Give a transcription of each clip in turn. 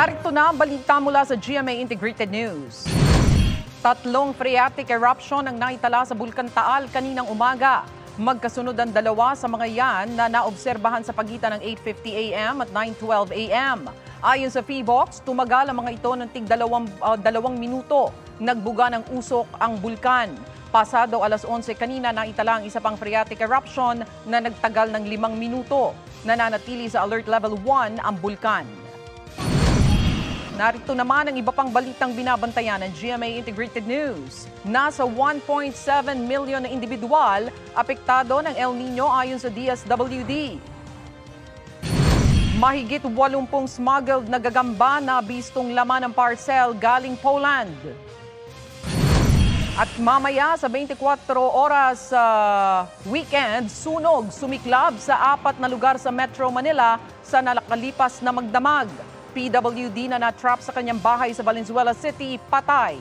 Narito na ang balita mula sa GMA Integrated News. Tatlong phreatic eruption ang naitala sa Bulkan Taal kaninang umaga. Magkasunod ang dalawa sa mga yan na naobserbahan sa pagitan ng 8:50 a.m. at 9:12 a.m. Ayon sa PHIVOLCS, tumagal ang mga ito ng tig dalawang minuto. Nagbuga ng usok ang bulkan. Pasado alas 11 kanina naitala ang isa pang phreatic eruption na nagtagal ng 5 minuto. Nananatili sa Alert Level 1 ang bulkan. Narito naman ang iba pang balitang binabantayan ng GMA Integrated News. Nasa 1.7 million na individual apektado ng El Nino ayon sa DSWD. Mahigit 80 smuggled na gagamba na bistong laman ng parcel galing Poland. At mamaya sa 24 oras weekend, sunog sumiklab sa 4 na lugar sa Metro Manila sa nakalipas na magdamag. PWD na na-trap sa kanyang bahay sa Valenzuela City, patay.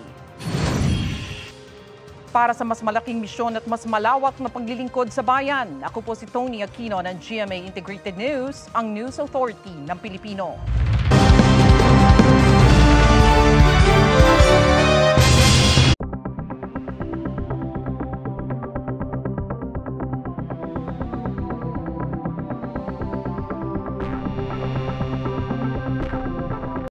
Para sa mas malaking misyon at mas malawak na paglilingkod sa bayan, ako po si Tony Aquino ng GMA Integrated News, ang News Authority ng Pilipino.